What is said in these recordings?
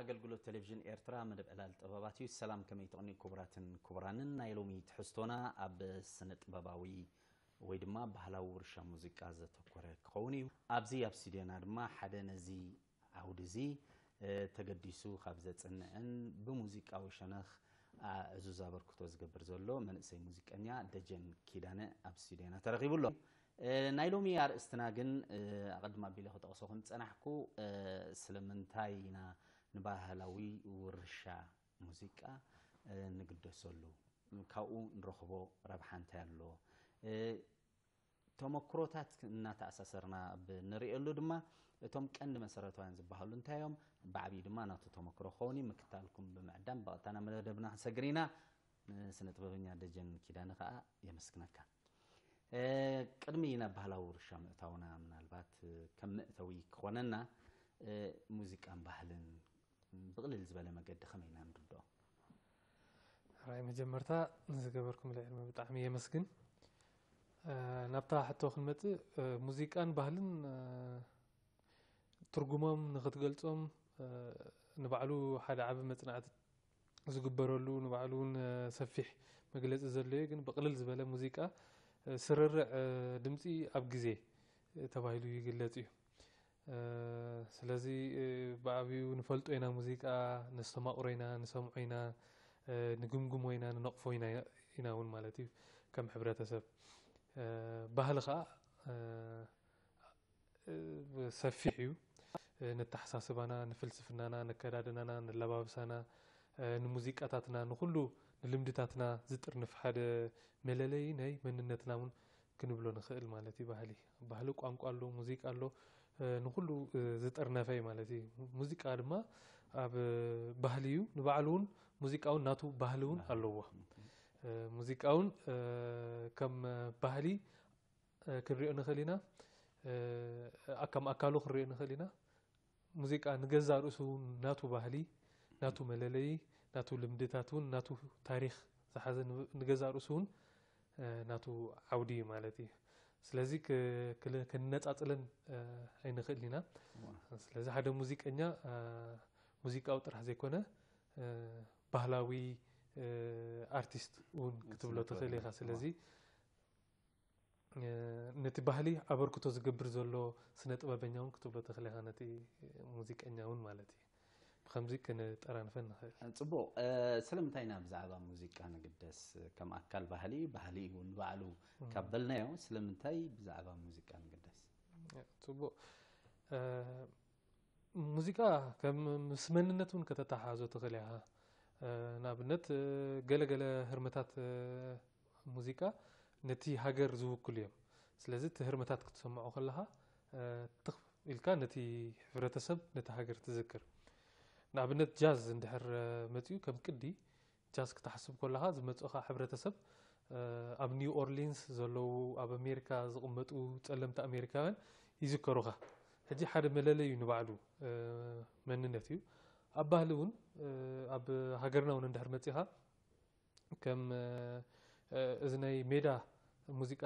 ኣገልግሎት ቴሌቪዥን ኤርትራ መደብ ዕላል ጥበባት እዩ ሰላም ከመይ ትቕኒ ክቡራትን ክቡራንን ናይ ሎሚ ትሕዝቶና ኣብ ስነ ጥበባዊ ወይ ድማ ባህላዊ ውርሻ ሙዚቃ ዘተኮረ ክኸውን እዩ ኣብዚ ኣብ ስቱድዮና ድማ ሓደ ነዚ ዓውዲ እዚ ተገዲሱ ካብ ዘጽንዕን ብሙዚቃዊ ሸነኽ ዕዙዝ ኣበርክቶ ዝገብር ዘሎ መንእሰይ ሙዚቀኛ ደጀን ኪዳነ ኣብ ስቱድዮና ተረኺቡሎ ናይ ሎሚ ኣርእስትና ግን ኣቀድማ ቢለ ክጠቕሶ ክንጸናሕኩ ስለምንታይ ኢና ንባህላዊ ውርሻ ሙዚቃ ንግደሰሉ ካብኡ ንረኽቦ ረብሓ እንታይ ኣሎ ተመክሮታት እናተኣሳሰርና ብንሪእሉ ድማ እቶም ቀንዲ መሰረታውያን ዝበሃሉ እንታዮም ብዓብዪ ድማ ናቱ ተመክሮ ኾውኒ ምክታልኩም ብምዕዳም በቕታና መደብና ክንሰግር ኢና ስነ ጥበበኛ ደጀን ኪዳነ ከዓ የመስግነካ ቅድሚ ናብ ባህላዊ ውርሻ ምእታውና ምናልባት ከም ምእተዊ ክኾነና ሙዚቃን ባህልን ብቕልል ዝበለ መገዲ ኸመይና ንርድኦ ራይ መጀመርታ ዝገበርኩም ልዕልሚ ብጣዕሚ የመስግን ናብታ ሕቶ ክንመጽእ ሙዚቃን ባህልን ትርጉሞም ንኽትገልጾም ንባዕሉ ሓደ ዓቢ መጽናዕቲ ዝግበረሉ ንባዕሉን ሰፊሕ መግለጺ ዘለዎ ግን ብቕልል ዝበለ ሙዚቃ ስርርዕ ድምጺ ኣብ ግዜ ተባሂሉ ይግለጽ እዩ ስለዚ ብዓብዩ ንፈልጦ ኢና ሙዚቃ ነስተማቕሮ ኢና ንሰምዖ ኢና ንግምግሞ ኢና ንነቕፎ ኢና እውን ማለት እዩ ከም ሕብረተሰብ ባህሊ ከዓ ሰፊሕ እዩ ነተሓሳስባና ንፍልስፍናና ነከዳድናና ንለባብሳና ንሙዚቃታትና ንኩሉ ንልምድታትና ዝጥርንፍ ሓደ መለለይ ናይ መንነትና እውን ክንብሎ ንኽእል ማለት እዩ ባህሊ ቋንቋ ኣሎ ሙዚቃ ኣሎ ንኩሉ ዝጠርነፈ ማለት እዩ ሙዚቃ ድማ ኣብ ባህሊ እዩ ንባዕሉ እውን ሙዚቃውን ናቱ ባህሊ እውን ኣለዎ ሙዚቃውን ከም ባህሊ ክንሪኦ ንኽእል ኢና ከም ኣካሉ ክንሪኦ ንኽእል ኢና ሙዚቃ ንገዛ ርእሱ ናቱ ባህሊ ናቱ መለለይ ናቱ ልምድታት እውን ናቱ ታሪኽ ዝሓዘ ንገዛ ርእሱ እውን ናቱ ዓውዲ ማለት እዩ ስለዚ ክንነጻጽለን ኣይንኽእል ኢና ስለዚ ሓደ ሙዚቀኛ ሙዚቃዊ ጥራሕ ዘይኮነ ባህላዊ ኣርቲስት እውን ክትብሎ ትኽእል ኢኻ ስለዚ ነቲ ባህሊ ኣበርክቶ ዝገብር ዘሎ ስነ ጥበበኛ እውን ክትብሎ ትኽእል ኢኻ ነቲ ሙዚቀኛ እውን ማለት እዩ ብከምዚ ክንጠራንፈን ንኽእል ጽቡቕ ስለምንታይ ኢና ብዛዕባ ሙዚቃ ንግደስ ከም ኣካል ባህሊ እውን ባዕሉ ካብ በልናዮ ስለምንታይ ብዛዕባ ሙዚቃ ንግደስ ጽቡቕ ሙዚቃ ከም ምስ መንነት እውን ከተተሓሓዞ ትኽእል ኢኻ ንኣብነት ገለገለ ህርመታት ሙዚቃ ነቲ ሃገር ዝውክሉ እዮም ስለዚ እቲ ህርመታት ክትሰምዖ ከለኻ ትኽ ኢልካ ነቲ ሕብረተሰብ ነቲ ሃገር ትዝክር ንኣብነት ጃዝ እንድሕር መፅኡ ከም ቅዲ ጃዝ ክትሓስብ ከለኻ ዝመፅኻ ሕብረተሰብ ኣብ ኒው ኦርሊንስ ዘለዉ ኣብ ኣሜሪካ ዝቕመጡ ጸለምቲ ኣሜሪካውያን ይዝከሩኻ ሕጂ ሓደ መለለይ እዩ ንባዕሉ መንነት እዩ ኣብ ባህሊ እውን ኣብ ሃገርና እውን እንድሕር መፂኻ ከም እዚ ናይ ሜዳ ሙዚቃ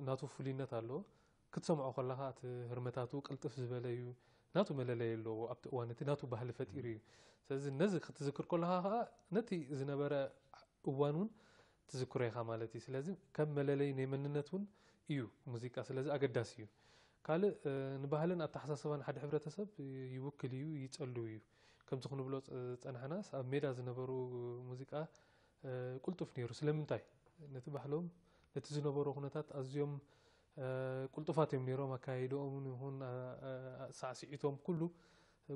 ናቱ ፍሉይነት ኣለዎ ክትሰምዖ ከለኻ እቲ ህርመታቱ ቅልጥፍ ዝበለ እዩ ናቱ መለለይ ኣለዎ ኣብቲ እዋን እቲ ናቱ ባህሊ ፈጢሩ እዩ ስለዚ ነዚ ክትዝክር ከለኻ ከዓ ነቲ ዝነበረ እዋን እውን ትዝክሮ ኢኻ ማለት እዩ ስለዚ ከም መለለይ ናይ መንነት እውን እዩ ሙዚቃ ስለዚ ኣገዳሲ እዩ ካልእ ንባህልን ኣተሓሳስባን ሓደ ሕብረተሰብ ይውክል እዩ ይጸሉ እዩ ከምዚ ክንብሎ ጸናሕናስ ኣብ ሜዳ ዝነበሩ ሙዚቃ ቁልጡፍ ነይሩ ስለምንታይ ነቲ ባህሎም ነቲ ዝነበሩ ኩነታት ኣዝዮም ቁልጡፋት እዮም ነይሮም ኣካይዶም ይኹን ሳዕስዒቶም ኩሉ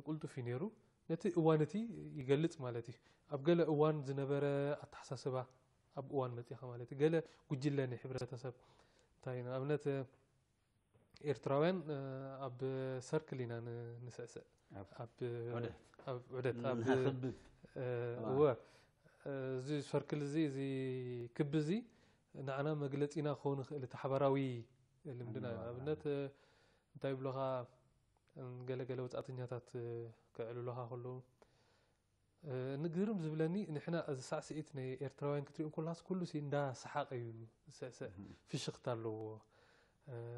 ቁልጡፍ እዩ ነይሩ ነቲ እዋን እቲ ይገልጽ ማለት እዩ ኣብ ገለ እዋን ዝነበረ ኣተሓሳስባ ኣብ እዋን መፂኻ ማለት እዩ ገለ ጉጅለ ናይ ሕብረተሰብ እንታይ ንኣብነት ኤርትራውያን ኣብ ሰርክል ኢና ንስዕስዕ ኣብ ዑደት እዚ ሰርክል እዚ ክቢ እዚ ንዓና መግለፂና ክኸውን ይኽእል እቲ ሓበራዊ ልምድና ኣብነት እንታይ ይብሉኻ ገለገለ ወፃእተኛታት ክዕልሉኻ ከለዉ ንግርም ዝብለኒ ንሕና እዚ ሳዕስዒት ናይ ኤርትራውያን ክትሪኦም ከለሃስ ኩሉ እንዳሰሓቀ እዩ ዝስዕስዕ ፍሽኽታ ኣለዎ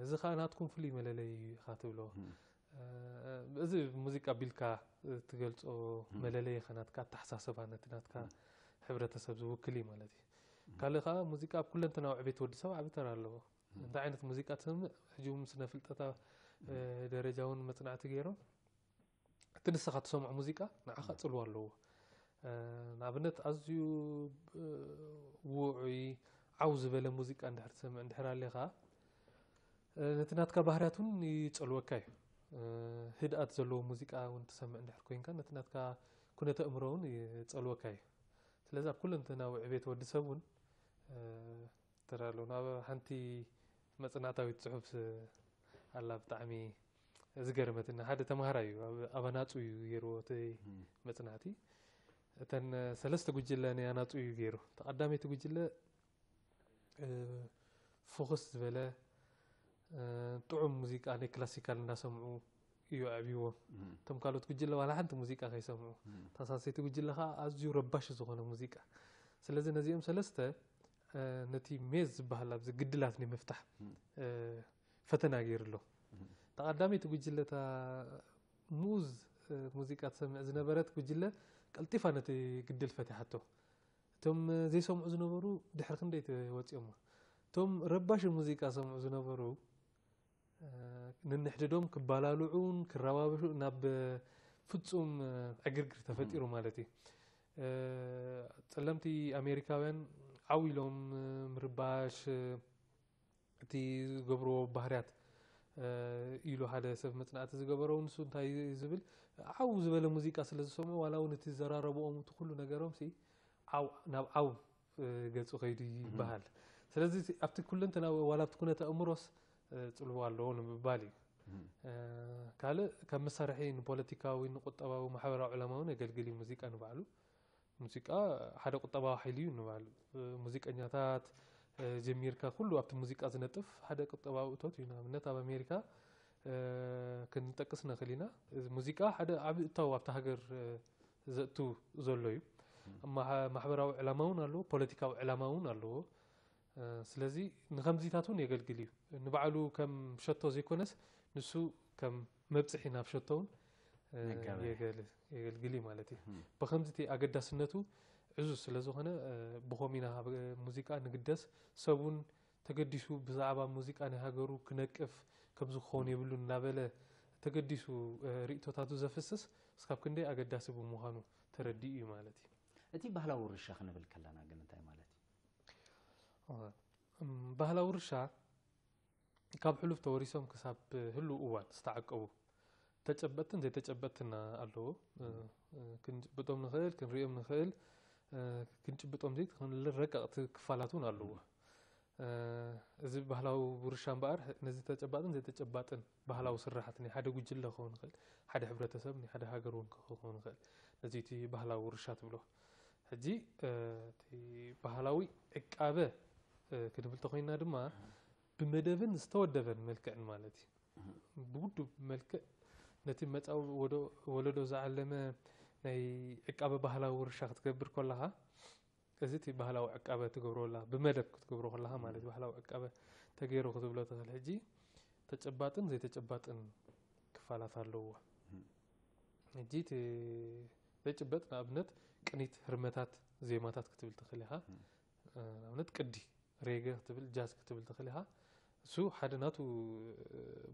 እዚ ከዓ ናትኩም ፍሉይ መለለይ ኢኻ ትብሎ بزي موسيقى بيلكا تقلصو ملالي خناتكا تحساسبها نتناتكا ሕብረተሰብ ዝውክል እዩ ማለት እዩ ካልእ ከዓ ሙዚቃ ኣብ ኩለን ተናውዕ ቤት ወዲ ሰብ ዓቢ ተራ ኣለዎ እንታይ ዓይነት ሙዚቃ ትሰምዕ ሕጂ እውን ስነ ፍልጠታ ደረጃ እውን መጽናዕቲ ገይሮም እቲ ንስኻ ትሰምዖ ሙዚቃ ንዓኻ ጽልዋ ኣለዎ ንኣብነት ኣዝዩ ውዑይ ዓው ዝበለ ሙዚቃ እንድሕር ትሰምዕ እንድሕር ኣለኻ ነቲ ናትካ ባህርያት እውን ይጸልወካ እዩ ህድኣት ዘለዎ ሙዚቃ እውን ትሰምዕ እንድሕር ኮይንካ ነቲ ናትካ ኩነተ ኣእምሮ እውን ይጸልወካ እዩ ስለዚ ኣብ ኩለን ተናውዕ ቤት ወዲ ሰብ እውን ተራሎ ናብ ሓንቲ መጽናዕታዊት ጽሑፍ ኣላ ብጣዕሚ ዝገርመትና ሓደ ተማሃራይ እዩ ኣብ ኣናጹ እዩ ገይርዎ እቲ መጽናዕቲ እተን ሰለስተ ጉጅለ ናይ ኣናጹ እዩ ገይሩ ተቐዳመይቲ ጉጅለ ፎከስ ዝበለ ጥዑም ሙዚቃ ናይ ክላሲካል እናሰምዑ እዩ ኣዕቢዎም እቶም ካልኦት ጉጅለ ዋላ ሓንቲ ሙዚቃ ከይሰምዑ ተሳሰይቲ ጉጅለ ከዓ ኣዝዩ ረባሽ ዝኾነ ሙዚቃ ስለዚ ነዚኦም ሰለስተ ነቲ ሜዝ ዝበሃል ኣብዚ ግድላት ንምፍታሕ ፈተና ገይሩሎ ተቐዳመይቲ ጉጅለታ ሙዝ ሙዚቃ ትሰምዕ ዝነበረት ጉጅለ ቀልጢፋ ነቲ ግድል ፈቲሓቶ እቶም ዘይሰምዑ ዝነበሩ ድሕሪ ክንደይ ወፂኦም እቶም ረባሽ ሙዚቃ ሰምዑ ዝነበሩ ንንሕድዶም ክባላልዑን ክረባብሹ ናብ ፍጹም ዕግርግር ተፈጢሩ ማለት እዩ ጸለምቲ ኣሜሪካውያን ዓዊሎም ምርባሽ እቲ ዝገብሮ ባህርያት ኢሉ ሓደ ሰብ መጽናዕቲ ዝገበረው ንሱ እንታይ ዝብል ዓው ዝበለ ሙዚቃ ስለ ዝሰምዑ ዋላ እውን እቲ ዘራረብኦም እቲ ኩሉ ነገሮም ሲ ዓው ናብ ዓው ገጹ ከይዱ ይበሃል ስለዚ ኣብቲ ኩለን ዋላ ኣብቲ ኩነተ ኣእምሮስ ጽልዋ ኣለዎ ንምባል እዩ ካልእ ካብ መሳርሒ ንፖለቲካዊ ንቁጠባዊ ማሕበራዊ ዕላማውን የገልግል ሙዚቃ ንባዕሉ ሙዚቃ ሓደ ቁጠባዊ ሓይሊ እዩ ንባል ሙዚቀኛታት ጀሚርካ ኩሉ ኣብቲ ሙዚቃ ዝነጥፍ ሓደ ቁጠባዊ እቶት እዩ ንኣብነት ኣብ ኣሜሪካ ክንጠቅስ ንኽእል ኢና ሙዚቃ ሓደ ዓቢ እታው ኣብቲ ሃገር ዘእቱ ዘሎ እዩ ማሕበራዊ ዕላማ እውን ኣለዎ ፖለቲካዊ ዕላማ እውን ኣለዎ ስለዚ ንከምዚታት እውን የገልግል እዩ ንባዕሉ ከም ሸቶ ዘይኮነስ ንሱ ከም መብጽሒ ናብ ሸቶውን የገልግል እዩ ማለት እዩ ብከምዚ ኣገዳስነቱ ዕዙዝ ስለ ዝኾነ ብኾሚና ሙዚቃ ንግደስ ሰቡን ተገዲሱ ብዛዕባ ሙዚቃ ናይ ሃገሩ ክነቅፍ ከም ዝኸውን የብሉ እናበለ ተገዲሱ ርእቶታቱ ዘፍስስ እስካብ ክንደይ ኣገዳሲ ብምዃኑ ተረዲኡ እዩ ማለት እዩ እቲ ባህላዊ ውርሻ ክንብል ከለና ግን እንታይ ማለት እዩ ባህላዊ ውርሻ ካብ ሕሉፍ ተወሪሶም ክሳብ ህሉ እዋን ዝተዓቀቡ ተጨበጥን ዘይተጨበጥን ኣለዎ ክንጭብጦም ንኽእል ክንሪኦም ንኽእል ክንጭብጦም ዘይት ረቀቕቲ ክፋላት እውን ኣለዎ እዚ ባህላዊ ውርሻ እምበኣር ነዚ ተጨባጥን ዘይተጨባጥን ባህላዊ ስራሓት ናይ ሓደ ጉጅለ ክኸውን ይኽእል ሓደ ሕብረተሰብ ናይ ሓደ ሃገር እውን ክኸውን ይኽእል ነዚ እቲ ባህላዊ ውርሻ ትብሎ ሕጂ እቲ ባህላዊ ዕቃበ ክንብል ተኾይና ድማ ብመደብን ዝተወደበን መልክዕን ማለት እዩ ብውዱብ መልክዕ ነቲ መጻው ወለዶ ዝዓለመ ናይ ዕቃበ ባህላዊ ውርሻ ክትገብር ከለኻ እዚ እቲ ባህላዊ ዕቃበ ትገብሮላ ብመደብ ክትገብሮ ከለኻ ማለት ባህላዊ ዕቃበ ተገይሮ ክትብሎ ትኽእል ሕጂ ተጨባጥን ዘይተጨባጥን ክፋላት ኣለዎ ሕጂ እቲ ዘይጭበጥ ንኣብነት ቅኒት ህርመታት ዜማታት ክትብል ትኽእል ኢኻ ንኣብነት ቅዲ ሬገ ክትብል ጃዝ ክትብል ትኽእል ኢኻ እሱ ሓደ ናቱ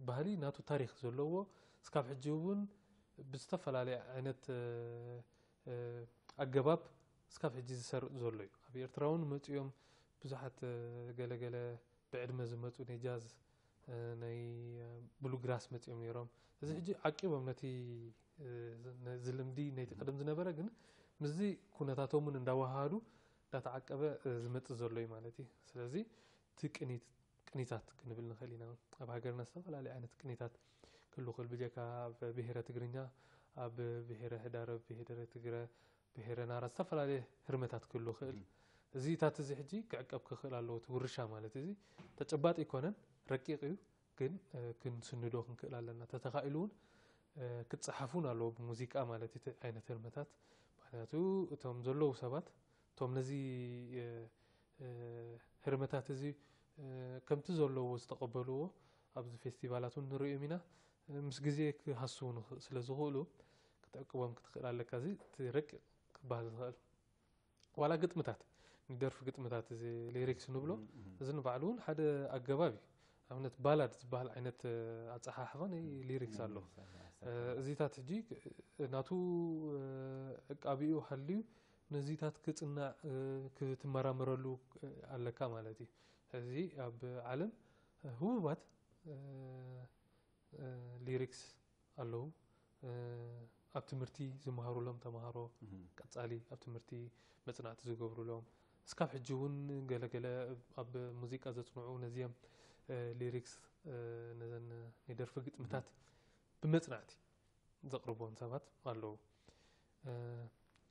ባህሊ ናቱ ታሪክ ዘለዎ እስካብ ሕጂ እውን ብዝተፈላለየ ዓይነት ኣገባብ እስካብ ሕጂ ዝሰርቕ ዘሎ እዩ ኣብ ኤርትራ እውን መፂኦም ብዙሓት ገለገለ ብዕድመ ዝመፁ ናይ ጃዝ ናይ ብሉግራስ መፂኦም ነይሮም እዚ ሕጂ ዓቂቦም ነቲ ዝልምዲ ናይቲ ቅድም ዝነበረ ግን ምዚ ኩነታቶምን እንዳወሃዱ እንዳተዓቀበ ዝመፅእ ዘሎ እዩ ማለት እዩ ስለዚ እቲ ቅኒታት ክንብል ንኽእል ኢና ኣብ ሃገርና ዝተፈላለዩ ዓይነት ቅኒታት ክህሉ ክእል ብጀካ ኣብ ብሄረ ትግርኛ ኣብ ብሄረ ህዳር ኣብ ብሄረ ትግረ ብሄረ ናራ ዝተፈላለዩ ህርመታት ክህሉ ክእል እዚታት እዚ ሕጂ ክዕቀብ ክኽእል ኣለዎ እቲ ውርሻ ማለት እዚ ተጨባጥ ይኮነን ረቂቕ እዩ ግን ክንስንዶ ክንክእል ኣለና ተተኻኢሉ እውን ክጽሓፉን ኣለዎ ብሙዚቃ ማለት እቲ ዓይነት ህርመታት ምክንያቱ እቶም ዘለዉ ሰባት እቶም ነዚ ህርመታት እዚ ከምቲ ዘለዎ ዝተቐበልዎ ኣብዚ ፌስቲቫላት እውን ንሪኦም ኢና مس جزيك حسون سلازغولو كتعقبهم كتخيل على كذي ترك بعض الغال ولا قط متات ندرف قط متات زي ليريكس نبلو زين بعلون حدا أجبابي عملت بالاد بال عينت أتصحح غني ليريكس الله زيتات تجيك ناتو أبيو حليو نزيتات كتنا كتمرمرلو على كمالتي هذه أب علم هو بات ليريكس الله أبتمرتي زمهارو لهم تمهارو كتسالي أبتمرتي مصنعت زغبرو لهم اسكاب حجون غلا أب موسيقى زصنعو نزيم ليريكس نزن يدرف قطمتات بمصنعتي زقربون سبات الله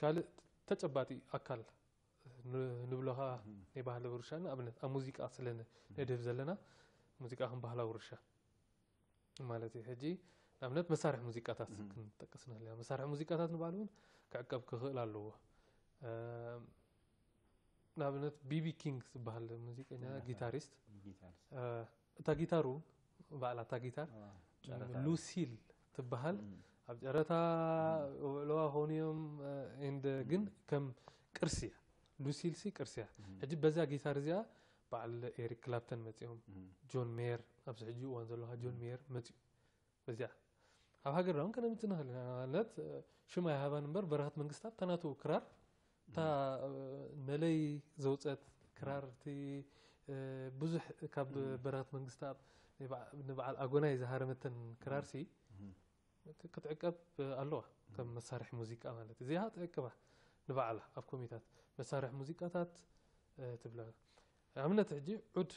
قال تጨባጢ አካል ንብለኻ ናይ ባህላዊ ውርሻና ኣብነት ኣብ ሙዚቃ ስለነ ነድፍ ዘለና ሙዚቃ ከም ባህላዊ ውርሻ ማለት እዩ ሕጂ ኣብነት መሳርሒ ሙዚቃታት ክንጠቅስና ኣለና መሳርሒ ሙዚቃታት ንባሉን ክዕቀብ ክኽእል ኣለዎ ንኣብነት ቢቢ ኪንግ ዝበሃል ሙዚቀኛ ጊታሪስት እታ ጊታሩ ባዕላ እታ ጊታር ሉሲል ትበሃል ኣብ ጨረታ ለዋ ሆኒዮም እንደ ግን ከም ቅርሲያ ሉሲል ሲ ቅርሲያ ሕጂ በዛ ጊታር እዚኣ በዓል ኤሪክ ክላፕተን መፅኦም ጆን ሜየር ኣብዚ ሕጂ እዋን ዘለዋ ጆን ሜየር መፅኡ በዚኣ ኣብ ሃገርና እውን ከነምፅና ኣለና ማለት ሽማ ይሃባን እምበር በረኸት መንግስታት ተናቱ ክራር እታ መለይ ዘውፀት ክራር እቲ ብዙሕ ካብ በረኸት መንግስታት ንበዓል ኣጎናይ ዝሃረመተን ክራር ሲ كتعقب الله كم مسارح موسيقى مالت زيها تعقبها نبعلها أف كوميتات مسارح موسيقات تبلغ عملنا تحجي عود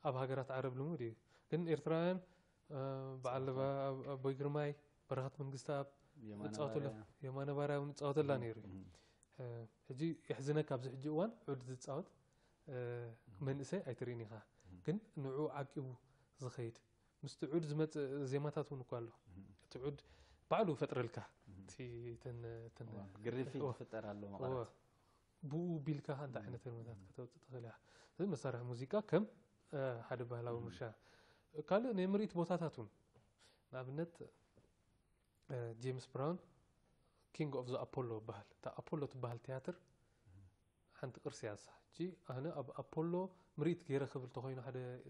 أب هاجرات عرب لمودي كن إيرتران بعلبا بويجرماي برهات من قستاب نتصاوتلا يمانا بارا ونتصاوتلا نيري حجي يحزنك أبز حجي وان عود تتصاوت من إسي أيتريني خا كن نوعو عقبو زخيد مستعود زمت زيماتات ونقاله تعود بعلو فترة لك تي تن قريفي فترة له مقالات بو بيلك هانت عينة المدات كتبت تغليها زي مسارح موسيقى كم حد بهلا ومرشا قالوا نمريت بوتاتاتون نابنت جيمس براون كينج اوف ذا ابولو بهل تا ابولو تبهل تياتر حنت قرسياسة جي أنا أبولو مريت غير خبر تخوينا هذا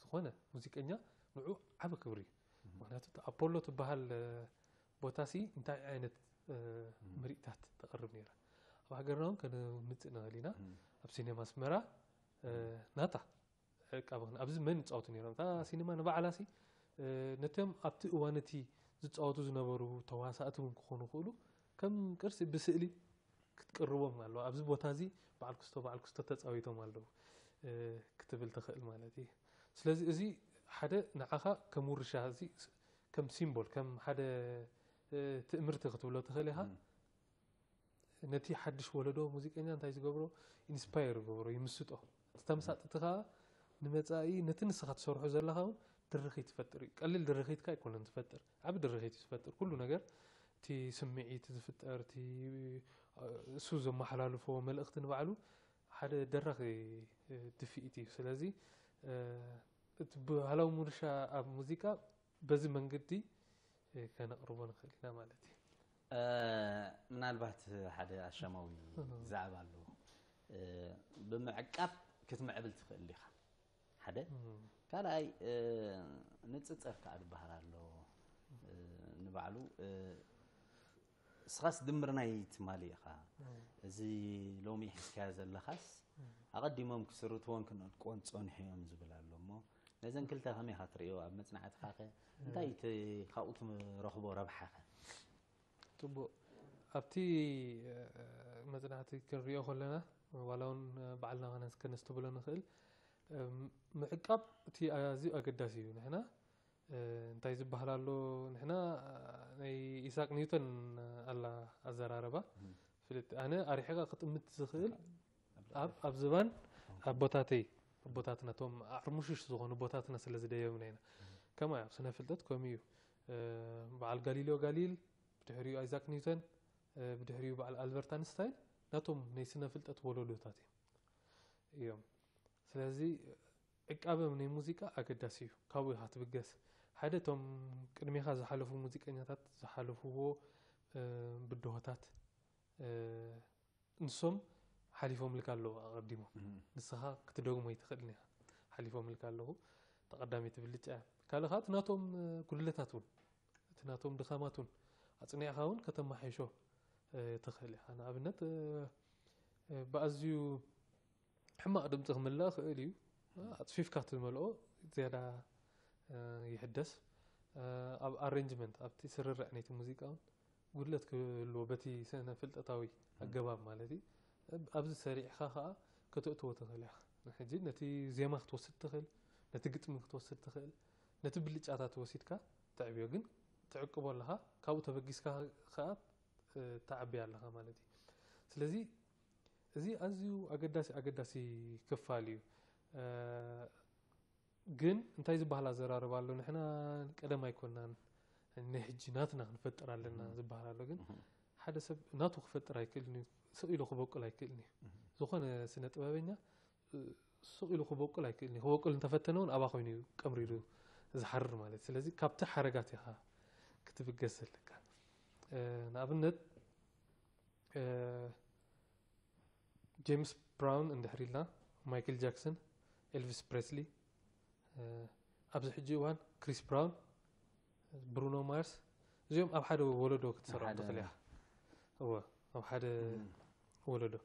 زخونة موسيقى نوعو عبا كبري معناته أبولو تبهال بوتاسي انتا عينت مريتات تقرب نيرا وحقرناهم كانوا نتقنا لنا أب سينما سمرا ناتا أبز من نتصاوتو نيرا تا سينما نبع علاسي نتم أبت أوانتي زتصاوتو زنبرو تواساتهم كخونو خولو كم كرسي بسئلي كتقربهم مالو أبز بوتازي بعد كستو تتصاويتو مالو كتبل تخيل مالتي سلازي ازي حدا نعاخا كمورشا زي كم سيمبول كم حدا تأمرت تخطبلو تخيلها نتي حدش ولدو موسيقى انتاي زغبرو انسباير غبرو يمسطو تمسات تخا نمصاي نتنسخات سورحو زلخاو درخيت تفطر قليل درخيت كاي كون تفطر عبد درخيت تفطر كل ነገር تي سمعيت تفطر تي سوزو محلالفو ملእخت نبعلو حدا درخي دفيتي سلازي بهلاو مرشا اب موسيقى بزي منقدي كان قربون خلينا مالتي ምናልባት ሓደ ኣሸማዊ ዛዕባ ኣሎ ብምዕቃብ ክትምዕብል ትኽእል ኢኻ ሓደ ካልኣይ ንፅፅር ከዓ ዝበሃል ኣሎ ንባዕሉ ስኻስ ድምርናይ ትማሊ ኢኻ እዚ ሎሚ ሒዝካዮ ዘለኻስ ኣቐዲሞም ክስርትዎን ክንዕድቅዎን ፀኒሖም ዝብል ኣሎ እሞ ነዘን ክልተ ከመይ ኢኻ ትሪኦ ኣብ መፅናዕትኻ ኸ እንታይ ካብኡ ትረኽቦ ረብሓ ኸ تبو أبتي مزناتي كريو خلنا ولون بعلنا أنا كنستقبل نخيل معقب تي أزي أقداسيو نحنا انتاي زبحلالو نحنا إيساك نيوتن الله الزراربا فلت أنا أريحك قط متزخيل أب زبان بوتاتنا توم أرمشش زغون بوتاتنا سلزدية منينا كما يا سنة فلتت كوميو بعل غاليليو غاليل بدحريو ايزاك نيوتن بدحريو بعل ألبرت أينشتاين ناتهم نيسنا فلتت ولولوتاتي يوم سلازي ዕቃበ ናይ ሙዚቃ ኣገዳሲ እዩ ካብኡ ኢኻ ትብገስ ሓደ እቶም ቅድሚኻ ዝሓለፉ ሙዚቀኛታት ዝሓለፍዎ ብድሆታት ንሶም ሓሊፎም ልካ ኣለዉ ኣቐዲሞም ንስኻ ክትደግሞ ይትኽእልኒ ኢኻ ሓሊፎም ልካ ኣለዉ ተቐዳሚት ብልጫ ካልእ ኸ ናቶም ጉድለታት እውን እቲ ናቶም ድኻማት እውን ኣጽኒዕኻ እውን ከተማሓይሾ ትኽእል ኢኻ ንኣብነት ብኣዝዩ ሕማቕ ድምፂ ክምላእ ክእል እዩ ኣፅፊፍካ ትመልኦ ዝያዳ ይሕደስ ኣብ ኣሬንጅመንት ኣብቲ ስርርዕ ናይቲ ሙዚቃ እውን ጉድለት ክህልዎ በቲ ስነ ፍልጠታዊ ኣገባብ ማለት እዩ ኣብዚ ሰሪዕኻ ከዓ ከተእትዎ ትኽእል ኢኻ ንሕጂ ነቲ ዜማ ክትወስድ ትኽእል ነቲ ግጥሚ ክትወስድ ትኽእል ነቲ ብልጫታት ወሲድካ ተዕብዮ ግን ትዕቅቦ ኣለኻ ካብኡ ተበጊስካ ከዓ ተዓብያ ኣለኻ ማለት እዩ ስለዚ እዚ ኣዝዩ ኣገዳሲ ክፋል እዩ ግን እንታይ ዝበሃል ኣዘራርባ ኣሎ ንሕና ቀደም ኣይኮናን ንሕጂ ናትና ክንፈጥር ኣለና ዝበሃል ኣሎ ግን ሓደ ሰብ ናቱ ክፈጥር ኣይክእልን እዩ ስቕ ኢሉ ክበቁል ኣይክእልን እዩ ዝኾነ ስነ ጥበበኛ ስቕ ኢሉ ክበቁል ኣይክእልን እዩ ክበቁል እንተፈተነ እውን ኣባ ኮይኑ እዩ ቀምሪሩ ዝሓርር ማለት እዩ ስለዚ ካብቲ ሓረጋት ኢኻ ክትብገስ ዘለካ ንኣብነት ጄምስ ብራውን እንድሕር ኢልና ማይክል ጃክሰን ኤልቪስ ፕሬስሊ ኣብዚ ሕጂ እዋን ክሪስ ብራውን ብሩኖ ማርስ እዚኦም ኣብ ሓደ ወለዶ ክትሰርዑ ትኽእል ኢኻ ኣብ ሓደ ወለዶ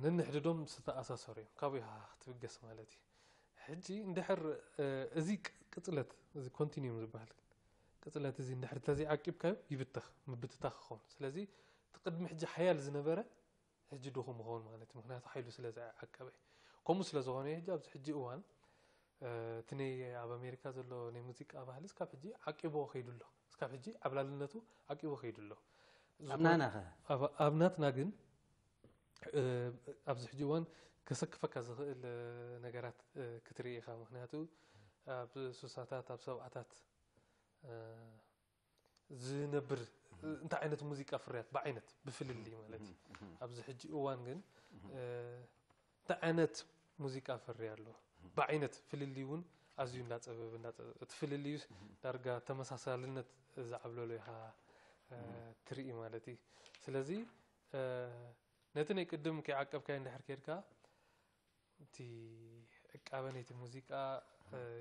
ነንሕድዶም ዝተኣሳሰሩ እዮም ካብኡ ኢኻ ክትብገስ ማለት እዩ ሕጂ እንድሕር እዚ ቅፅለት እዚ ኮንቲኒዩም ዝበሃል ቅፅለት እዚ እንድሕር ተዘይዓቂብካዮ ይብትኽ ምብትታኽ ክኸውን ስለዚ ቅድሚ ሕጂ ሓያል ዝነበረ ሕጂ ድኹም ክኸውን ማለት እዩ ምክንያቱ ሓይሉ ስለ ዝዓቀበ ከምኡ ስለ ዝኾነ ሕጂ ኣብዚ ሕጂ እዋን እቲ ናይ ኣብ ኣሜሪካ ዘሎ ናይ ሙዚቃ ባህሊ እስካብ ሕጂ ዓቂቦ ኸይዱ ኣሎ እስካብ ሕጂ ዓብላልነቱ ዓቂቦ ኸይዱ ኣሎ ኣብ ናትና ግን ኣብዚ ሕጂ እዋን ከሰክፈካ ዝኽእል ነገራት ክትርኢ ኢኻ ምክንያቱ ኣብ ሱሳታት ኣብ ሰብዓታት ዝነብር እንታይ ዓይነት ሙዚቃ ፍርያት ብዓይነት ብፍልሊ ማለት እዩ ኣብዚ ሕጂ እዋን ግን እንታይ ዓይነት ሙዚቃ ፍርያ ኣሎ ብዓይነት ፍልሊ እውን ኣዝዩ እንዳፀበብ እቲ ፍልልዩስ ዳርጋ ተመሳሳልነት ዝዓብለሉ ኢኻ ትርኢ ማለት እዩ ስለዚ ነቲ ናይ ቅድም ከይዓቀብካዮ እንድሕር ከድካ እቲ ዕቃበ ናይቲ ሙዚቃ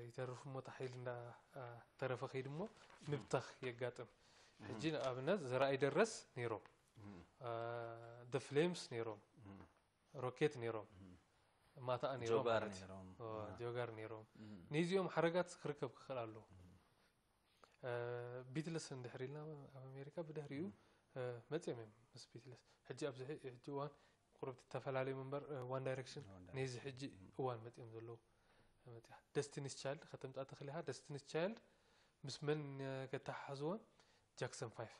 ይተርፍ እሞ ተሓይል እንዳተረፈ ከይድ እሞ ምብታኽ የጋጥም ሕጂ ንኣብነት ዘረኣይ ደረስ ነይሮም ደ ፍሌምስ ነይሮም ሮኬት ነይሮም ማታኣ ነይሮም ጆጋር ነይሮም ነዚኦም ሓረጋት ክርከብ ክኽእል ኣለዎ ቢትለስ እንድሕር ኢልና ኣብ ኣሜሪካ ብድሕሪኡ መፅኦም እዮም ምስ ቢትለስ ሕጂ ኣብዚ ሕጂ እዋን ቁርብቲ ተፈላለዩ መንበር ዋን ዳይሬክሽን ነዚ ሕጂ እዋን መፅኦም ዘለዉ መፅያ ደስቲኒስ ቻይልድ ከተምፃ ትኽእል ኢኻ ደስቲኒስ ቻይልድ ምስ መን ከተሓሓዝዎን ጃክሰን 5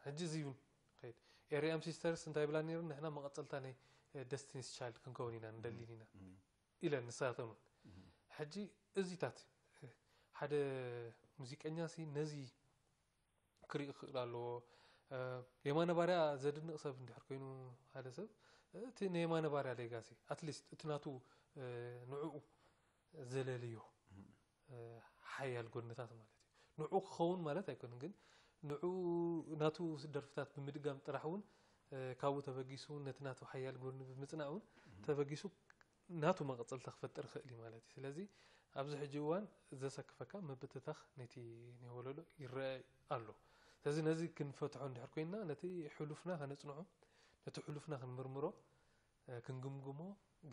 ሕጂ እዚ እውን ከይድ ኤሪያም ሲስተርስ እንታይ ብላ ነይሩ ንሕና መቐፀልታ ናይ ደስቲኒስ ቻይልድ ክንከውን ኢና ንደሊን ኢና ኢለን ንሳተን ሕጂ እዚታት ሓደ ሙዚቀኛ ሲ ነዚ ክርኢ ክእል ኣለዎ የማነ ባርያ ዘድንቕ ሰብ እንድሕር ኮይኑ ሓደ ሰብ እቲ ናይ የማነ ባርያ ሌጋሲ ኣትሊስት እቲ ናቱ ንዕኡ ዘለልዮ ሓያል ጎድነታት ማለት እዩ ንዕኡ ክኸውን ማለት ኣይኮንን ግን ንዕኡ ናቱ ደርፍታት ብምድጋም ጥራሕ እውን ካብኡ ተበጊሱ ነቲ ናቱ ሓያል ጎድኒ ብምፅናዕ እውን ተበጊሱ ናቱ መቐፀልታ ክፈጥር ክእል እዩ ማለት እዩ ስለዚ ኣብዚ ሕጂ እዋን ዘሰክፈካ ምብትታኽ ነቲ ናይ ወለዶ ይረአ ኣሎ ስለዚ ነዚ ክንፈትሖ እንድሕር ኮይንና ነቲ ሕሉፍና ከነፅንዖ ነቲ ሕሉፍና ክንምርምሮ ክንግምግሞ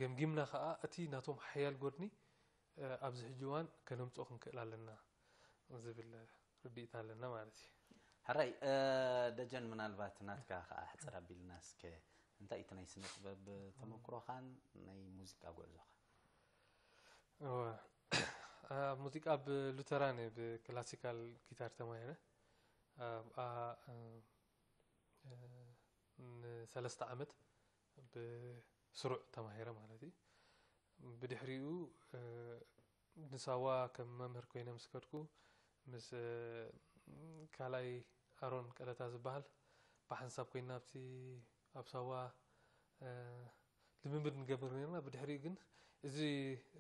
ገምጊምና ከዓ እቲ ናቶም ሓያል ጎድኒ ኣብዚ ሕጂ እዋን ከነምፅኦ ክንክእል ኣለና ዝብል ርድኢት ኣለና ማለት እዩ ሕራይ ደጀን ምናልባት ናትካ ከዓ ሕፅር ኣቢልና እስከ እንታይ እቲ ናይ ስነ ጥበብ ተመክሮኻን ናይ ሙዚቃ ጉዕዞኻ ሙዚቃ ብሉተራን ብክላሲካል ጊታር ተማሂረ ን3 ዓመት ብስሩዕ ተማሂረ ማለት እዩ ብድሕሪኡ ንሳዋ ከም መምህር ኮይነ ምስ ከድኩ ምስ ካልኣይ ኣሮን ቀለታ ዝበሃል ብሓንሳብ ኮይና ኣብቲ ኣብ ሳዋ ልምምድ ንገብር ነርና ብድሕሪ ግን እዚ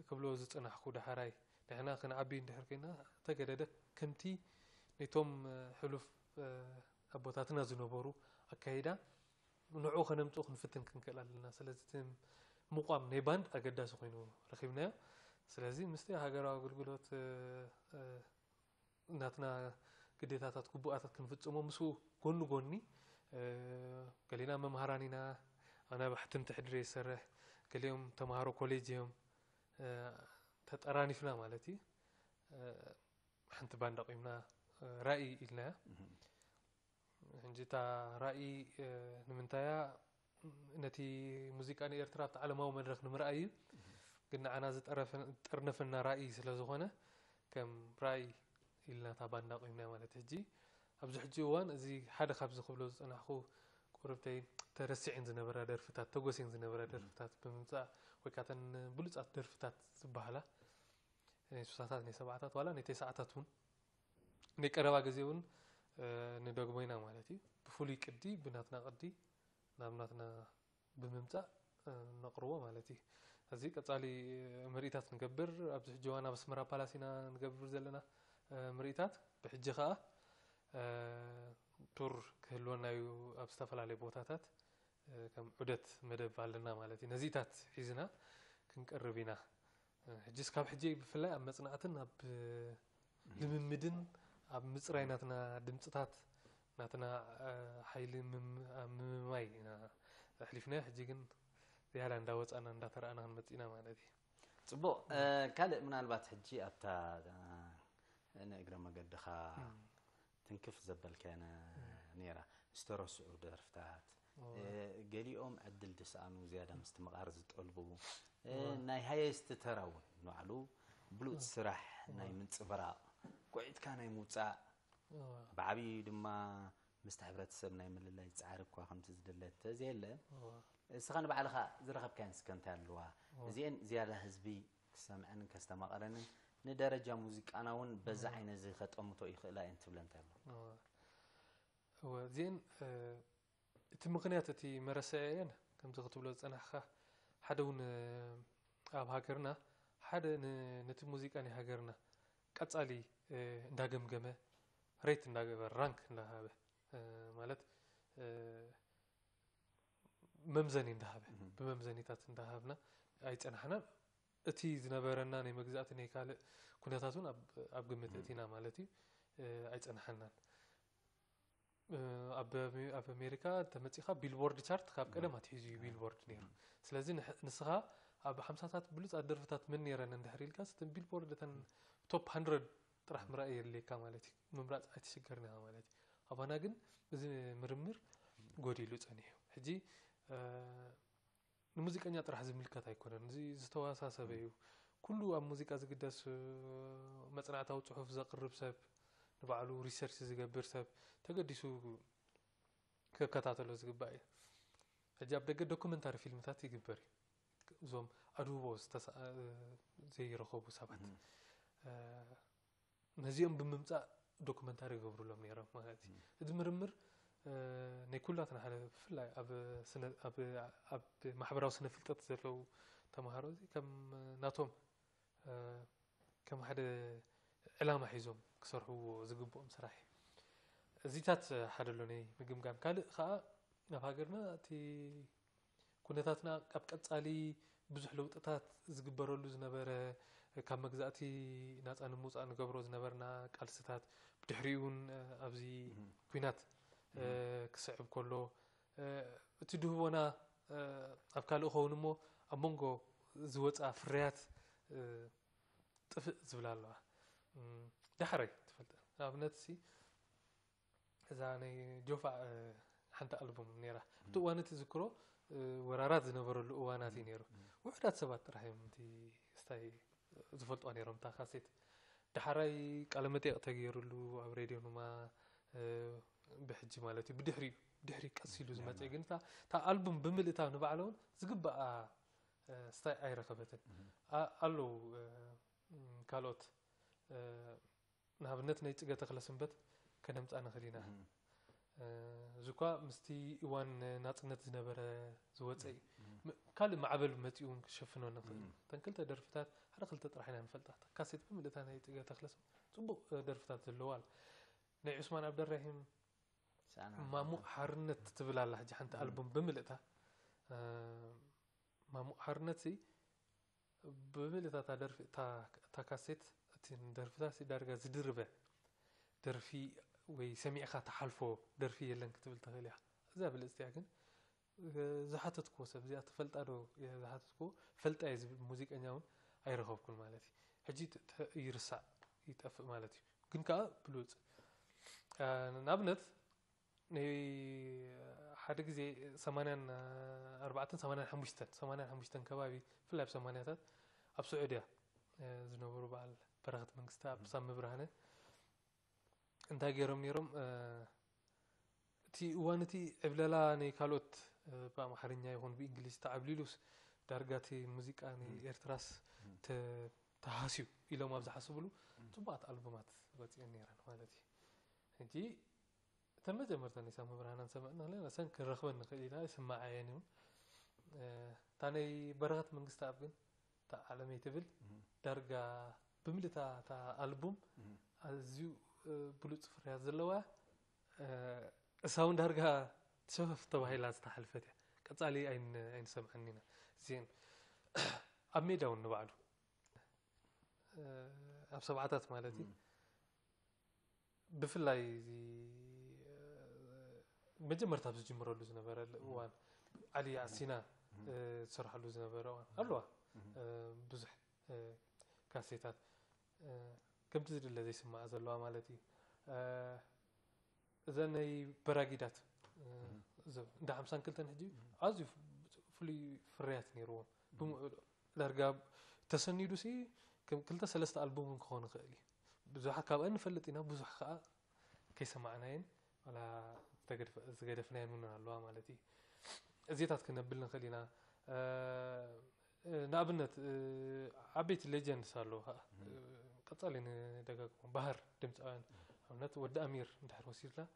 ክብሎ ዝጽናሕኩ ዳሕራይ ንሕና ክንዓቢ እንድሕር ኮይና ተገደደ ከምቲ ነቶም ሕሉፍ ኣቦታትና ዝነበሩ ኣካይዳ ንዑ ከነምጽኡ ክንፍትን ክንክእል ኣለና ስለዚ ምቋም ናይ ባንድ ኣገዳሲ ኮይኑ ረኺብናዮ ስለዚ ምስቲ ሃገራዊ ኣገልግሎት ናትና ግዴታታት ግቡኣታት ክንፍጽሞ ምስኡ ጎኒ ጎኒ ገሊና መምሃራን ኢና ኣነ ብሕትምቲ ሕድሪ ይሰርሕ ገሊኦም ተምሃሮ ኮሌጅ እዮም ተጠራኒፍና ማለት እዩ ሓንቲ ባንድ ኣቆይምና ራእይ ኢልናያ ሕጂ እታ ራእይ ንምንታያ ነቲ ሙዚቃ ንኤርትራ ኣብቲ ዓለማዊ መድረክ ንምርኣይ እዩ ግን ንዓና ዝጠርነፈና ራእይ ስለ ዝኾነ ከም ራእይ ኢልና እታ ባንድ ኣቆይምና ማለት ሕጂ ኣብዚ ሕጂ እዋን እዚ ሓደ ካብ ዝኽብሎ ዝጸናሕኩ ቁርብተይ ተረሲዕን ዝነበራ ደርፍታት ተጎሲን ዝነበራ ደርፍታት ብምምጻእ ወይ ከዓ ተን ብሉጻት ደርፍታት ዝበሃላ ናይ 60ታት ናይ 70ታት ዋላ ናይ 90ታት እውን ናይ ቀረባ ግዜ እውን ንደግሞ ኢና ማለት እዩ ብፍሉይ ቅዲ ብናትና ቅዲ ናብ ናትና ብምምጻእ ነቕርቦ ማለት እዩ እዚ ቀጻሊ ምርኢታት ንገብር ኣብዚ ሕጂ እዋን ኣብ ኣስመራ ፓላስ ኢና ንገብር ዘለና ምርኢታት ብሕጂ ከዓ ቱር ክህልወና እዩ ኣብ ዝተፈላለዩ ቦታታት ከም ዑደት መደብ ኣለና ማለት እዩ ነዚታት ሒዝና ክንቀርብ ኢና ሕጂ እስካብ ሕጂ ብፍላይ ኣብ መጽናዕትን ኣብ ልምምድን ኣብ ምጽራይ ናትና ድምጽታት ናትና ሓይሊ ምምማይ ኢና ኣሕሊፍና ሕጂ ግን ዝያዳ እንዳወጻና እንዳተረኣና ክንመጽእ ኢና ማለት እዩ ጽቡቕ ካልእ ምናልባት ሕጂ ኣብታ ንእግረ መገድኻ ትንክፍ ዘበልከነ ነይራ ዝተረስዑ ደርፍታት ገሊኦም ዕድል ድስኣኑ ዝያዳ ምስቲ መቓር ዝጠልቡ ናይ ሃየስቲ ተራውን ንባዕሉ ብሉፅ ስራሕ ናይ ምንጽብራቕ ጓዒትካ ናይ ምውፃእ ብዓብዪ ድማ ምስቲ ሕብረተሰብ ናይ ምልላይ ፃዕሪ እኳ ከምቲ ዝድለት ተዘየለ እስኻ ንባዕልኻ ዝረኸብካየን ስከ እንታይ ኣለዋ እዚአን ዝያዳ ህዝቢ ክሰምዐንን ከስተማቐረንን ንደረጃ ሙዚቃና እውን በዛ ዓይነት እዚ ከጠምቶ ይኽእላ እየን ትብለ እንታይ ኣሎ እዚአን እቲ ምክንያት እቲ መረሰዐ እየን ከምዚ ክትብሎ ዝፀናሕካ ሓደ እውን ኣብ ሃገርና ሓደ ነቲ ሙዚቃ ናይ ሃገርና ቀጻሊ እንዳገምገመ ሬት እንዳገበረ ራንክ እንዳሃበ ማለት መምዘኒ እንዳሃበ ብመምዘኒታት እንዳሃብና ኣይፀናሕና እቲ ዝነበረና ናይ መግዛእቲ ናይ ካልእ ኩነታት እውን ኣብ ግምት እቲና ማለት እዩ ኣይፀናሕናን ኣብ ኣሜሪካ ተመፂኻ ቢልቦርድ ቻርት ካብ ቀደም ኣትሒዙ እዩ ቢልቦርድ ነይሩ ስለዚ ንስኻ ኣብ 50ታት ብሉፃት ደርፍታት ምን ነይረን እንድሕር ኢልካ ስትን ቢልቦርድ ተን ቶፕ 100 ጥራሕ ምርኣይ የድልየካ ማለት እዩ ምምራፅ ኣይትሽገርና ማለት እዩ ኣባና ግን እዚ ምርምር ጎዲሉ ፀኒሑ ሕጂ ንሙዚቀኛ ጥራሕ ዝምልከት ኣይኮነን እዚ ዝተወሳሰበ እዩ ኩሉ ኣብ ሙዚቃ ዝግደስ መጽናዕታዊ ጽሑፍ ዘቅርብ ሰብ ንባዕሉ ሪሰርች ዝገብር ሰብ ተገዲሱ ከከታተሎ ዝግባእ እዩ ሕጂ ኣብ ደገ ዶኩመንታሪ ፊልምታት ይግበር እዩ እዞም ኣድውቦ ዘይረኸቡ ሰባት ነዚኦም ብምምጻእ ዶኩመንታሪ ይገብሩሎም ነይሮም ማለት እዩ እዚ ምርምር ናይ ኩላትና ሓደ ብፍላይ ኣብ ማሕበራዊ ስነ ፍልጠት ዘለው ተምሃሮ እዚ ከም ናቶም ከም ሓደ ዕላማ ሒዞም ክሰርሕዎ ዝግብኦም ስራሕ እዚታት ሓደ ሎ ናይ ምግምጋም ካልእ ከዓ ኣብ ሃገርና እቲ ኩነታትና ኣብ ቀጻሊ ብዙሕ ለውጥታት ዝግበረሉ ዝነበረ ካብ መግዛእቲ ናፃ ንምውፃእ ንገብሮ ዝነበርና ቃልስታት ብድሕሪኡን ኣብዚ ኩናት ክስዕብ ከሎ እቲ ድህቦና ኣብ ካልእ ኸውን እሞ ኣብ መንጎ ዝወፃ ፍርያት ጥፍእ ዝብላ ኣለዋ ዳሕረይ ትፈልጥ ንኣብነት ሲ እዛ ናይ ጆፋዕ ሓንቲ ኣልበም ነይራ እቲ እዋን እቲ ዝክሮ ወራራት ዝነበረሉ እዋናት እዩ ነይሩ ውሕዳት ሰባት ጥራሕ እዮም እቲ ስታይ ዝፈልጥዋ ነይሮም እታ ካሴት ዳሕራይ ቃለመጠይቕ ተገይሩሉ ኣብ ሬድዮ ንማ ብሕጂ ማለት እዩ ብድሕሪ ቀሲሉ ዝመፀ ግን እታ ኣልበም ብምልእታ ንባዕላ እውን ዝግባኣ ስታይ ኣይረኸበትን ኣለው ካልኦት ንኣብነት ናይ ፅገ ተክለሰንበት ከነምፃ ንኽእል ኢና እዚ እኳ ምስቲ እዋን ናፅነት ዝነበረ ዝወፀ እዩ كل معبل متيون كشفنا نخل تنكلت درفتات هذا خلت طرحنا نفلتها كاسيت بملتها هي تيجي تخلص صبو درفتات اللوال ني عثمان عبد الرحيم ما مو حرنت تبلا الله حجي حنت ألبوم بملتها ما مو حرنتي بملتها تدرف تا كاسيت تين درفتها سي درجة زدربة درفي ويسمي أخا تحالفه درفي اللي كتبل تغليها زي بالاستياجن زحاتتكو سبزي تفلت أرو زحاتتكو فلت أيز موسيقى نياون أي رخوف كل مالتي حجيت يرسع يتأفق مالتي كن كا بلوز نابنت ني حدك زي 84 كبابي في اللعب 8 أب سعودية زنوبرو بعل برغت منقستا بسام برهنه انت غيرم نيرم تي وانتي ابللا ني كالوت بامحرنيا يكون بانجليز تعبليلوس دارغاتي موسيقى ني ايرتراس تحاسيو الى ما بزح حسبلو صبات البومات واتي نيران مالتي انتي تمجمرتني سام برهنان سمعنا لنا سن كرخبن نخيلها يسمع عينيون تاني برغت منقستا ابن تا عالمي تبل دارغا بملتا تا ألبوم أزيو بلوت فريات زلوا ساوند دارغا تشوف طبعا لا تحلفتها قصالي أين سمعنينا زين أميداون بعده أب سبعات مالتي بفلاي زي مجمرت أبز جمرة لوز نبرة وان علي عسينا صرح لوز نبرة وان أروى بزح كاسيتات كم تزيد الذي يسمع زلوا مالتي زني براغيدات ده 50 كلتن هجي عازف فلي فريات نيرون لارغاب تسنيدو سي كم كلتا ثلاثه ألبوم كون خالي بزح كاب ان فلطينا بزح خا كيسمعناين ولا تقدفنا من الله مالتي ازيتات كنبلنا خلينا نابنت عبيت ليجند صارلو قصالين دغاغ بحر دمصان امنت ود امير انتحر وسيرلا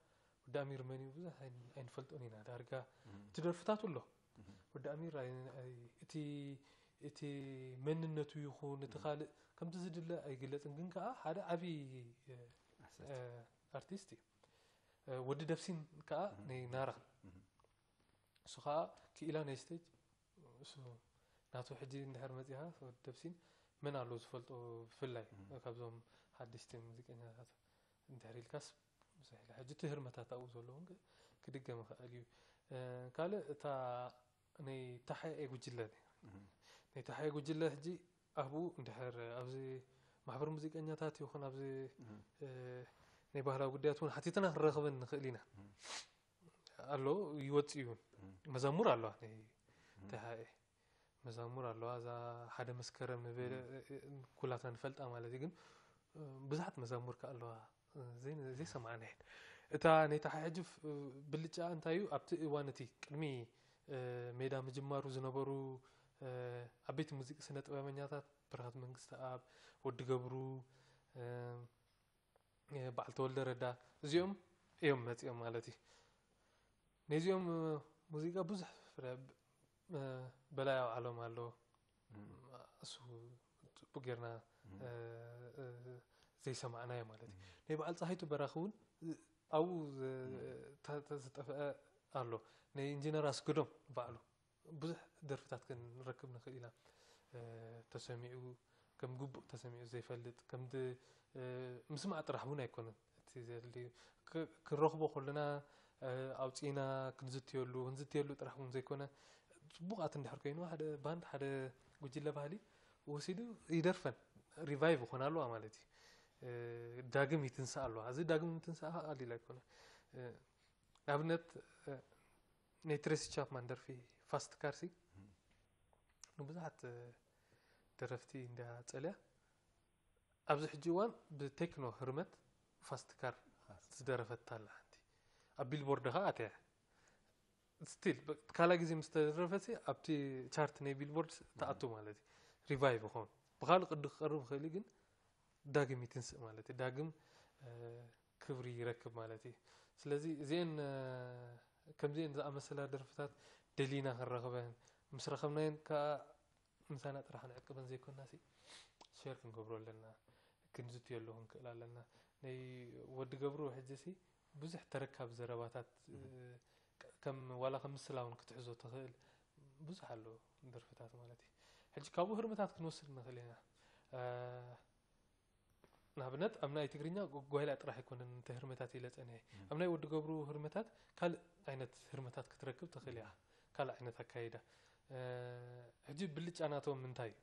ود امير مني بزح اين فلطونينا دارغا تدرفتات له ود امير اتي مننتو يخون تخالق كم تزيد له اي غلصن كن كا حدا عبي ارتستي ود دفسين كا ني نارا سخا كيلا نيستيج سو ناتو حجي ندحر مزيها ود دفسين من على زفلطو فلاي كابزوم حدثت موسيقى ندحر الكاس مسهل حجي تهرمتا تاو زلون كدغم خالي قال تا ني تحي غجله ني تحي غجله حجي ابو ندحر ابزي محبر موسيقኛታት ይኹን ኣብዚ ናይ ባህላዊ ጉዳያት ሓቲትና ክረኽብን ንኽእሊና ኣሎ ይወጽዩን መዘሙር ኣሎ ናይ ተሃይ መዘሙር ኣሎ ኣዛ ሓደ መስከረም ኩላትና ንፈልጣ ማለት ግን ብዙሓት መዘሙር ከኣለዋ ዘይ ሰማዕና እታ ናይ ተሓጅፍ ብልጫ እንታዩ ኣብቲ እዋንቲ ቅድሚ ሜዳ ምጅማሩ ዝነበሩ አቤት ሙዚቃ ስነ ጥበበኛታት ብርሃት መንግስት አብ ወድ ገብሩ በዓል ተወልደ ረዳ እዚኦም እዮም መጽኦም ማለቲ ነዚኦም ሙዚቃ ብዙሕ በላይ ዓለም አሎ እሱ ቡጌርና ዘይ ሰማዕና ማለቲ ናይ በዓል ፀሐይቱ በራኹን አው ተዝጠፈ አሎ ናይ ኢንጂነር አስገዶም በዓሉ ብዙሕ ደርፍታት ክንረክብ ንኽእል ኢና ተሰሚዑ ከም ጉቡእ ተሰሚዑ ዘይፈልጥ ከምቲ ምስማዕ ጥራሕ እውን ኣይኮነን እቲ ዘድሊ ክንረኽቦ ከለና ኣውፂና ክንዝትየሉ ጥራሕ እውን ዘይኮነ ፅቡቃት እንድሕር ኮይኑ ሓደ ባንድ ሓደ ጉጅለ ባህሊ ወሲዱ ይደርፈን ሪቫይቭ ይኾን ኣለዋ ማለት እዩ ዳግም ይትንሳእ ኣለዋ እዚ ዳግም ትንሳእ ቀሊል ኣይኮነ ኣብነት ናይ ትሬሲ ቻፕማን ደርፊ ፋስት ካርሲ ንብዙሓት ደረፍቲ እንዳፀልያ ኣብዚ ሕጂ እዋን ብቴክኖ ህርመት ፋስት ካር ዝደረፈት ኣላ ሓንቲ ኣብ ቢልቦርድ ኸ ኣትያ ስቲል ካላ ግዜ ምስ ተደረፈት ኣብቲ ቻርት ናይ ቢልቦርድ ተኣቱ ማለት እዩ ሪቫይቭ ይኾን ብካልእ ቅዲ ክቐርብ ክእል ግን ዳግም ይትንስእ ማለት እዩ ዳግም ክብሪ ይረክብ ማለት እዩ ስለዚ እዚአን ከምዚአን ዝኣመሰላ ደርፍታት ደሊና ክንረኽበን مسرخمنين كا إنسان أطرح نعقبن زي كنا سي شير كنقبرو لنا كنزت يلوهم كلا لنا ني ود قبرو حجسي بزح تركب زرباتات كم ولا 5 سلاون كتحزو تخيل بزح له درفتات مالتي حج كابو هرمتات كنوصل نخلينا نابنت أمنا يتقرينا قويلة راح يكون انت هرمتات يلتقني أمنا يود قبرو هرمتات قال عينت هرمتات كتركب تخيلها قال عينت هكايدا حجي بلج أنا توم من تاي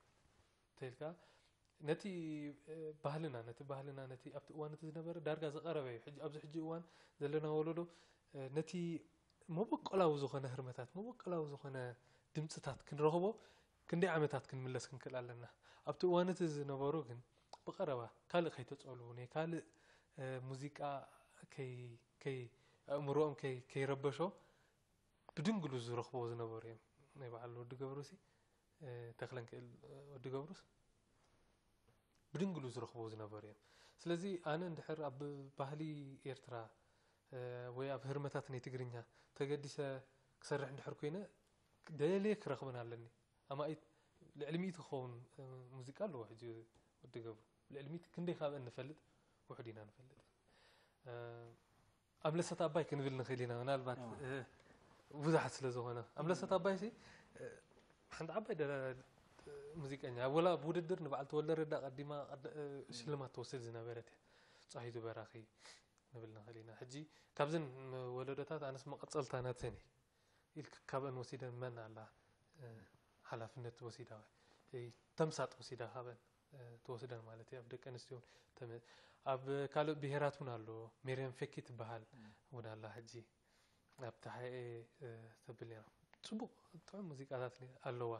تلك نتي بهلنا نتي أبت وان تزنبر دارجة زقربة حج أبز حجي وان زلنا ولولو نتي مو بقلا وزخنا هرمتات مو بقلا وزخنا دمتات كن رهبو كن دي عمتات كن ملس كن كل علنا أبت وان تزنبرو كن بقربة كال خيتو تقولوني كال موسيقى كي أمرهم كي ربشوا بدون جلوس رخبو زنبورين نبعلو ود قبروسي تخلن ود قبروس بدون جلوس رخبو زنبورين سلازي أنا ندحر أب بحلي إيرترا ويا بهرمتات نيتقرينها تقديسة كسرح ندحر كوينة دليلك رخبنا لني أما أي العلمية تخون موسيقى له واحد ود قبر العلمية كندي خاب أن نفلت وحدينا نفلت أم لسه تابعي كنقول نخلينا أنا البات وزحت سلازونا أم لسه تابعي سي حند عباي ده موسيقى ولا بوددر نبعت ولا ردا قديما شلمات توصل زنا بيرته صحيح براخي نبلنا خلينا حجي كابزن ولدتات أنا اسمه قصلت أنا تاني الكابن وسيدا من على حلفنت وسيدا تمسات وسيدا هابن توسيدا مالتي أبدأ كنستيون تم أب كالو بهراتنا له مريم فكيت بحال ونا الله حجي أبتحي تبلينا صبو طبعا موسيقى ذاتني اللوا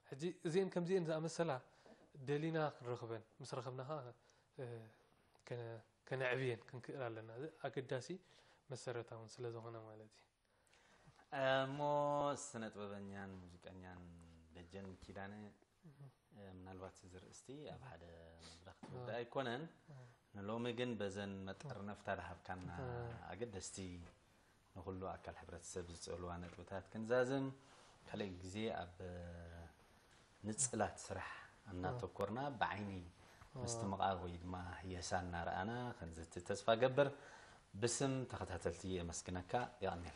حجي زين كم زين زي مثلا دلينا رخبن مسرخبناها كان عبين كان كلا لنا أقداسي مسرتهم سلازونا مالتي مو سنة ببنيان موسيقانيان دجن كيدانه من الوقت زرستي أبعد مبلغ تبدأ يكونن نلومي جن بزن متقر نفتح هب كان أقدستي نقول له أكل حبرة السبز علوانة بتاعت كنزازم خلي جزء أب نتسألات سرح أن تذكرنا بعيني مستمقاوي ما هي سان رأنا خنزت تسفى جبر باسم تختهتلتي مسكنك يعني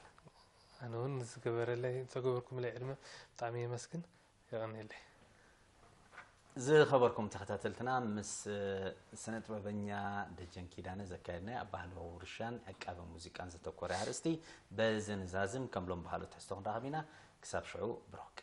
أنا هون سكبر الله سكبركم العلم طعمي مسكن يعني الله زي خبركم تختهتلتنا مس سنة ببنيا دجن كيدانة زكاينا أبهلو ورشان أكاب موسيقى أنزل تذكر عرستي بزن زازم كملون بحالو تحسون رغبنا كساب شعو بروك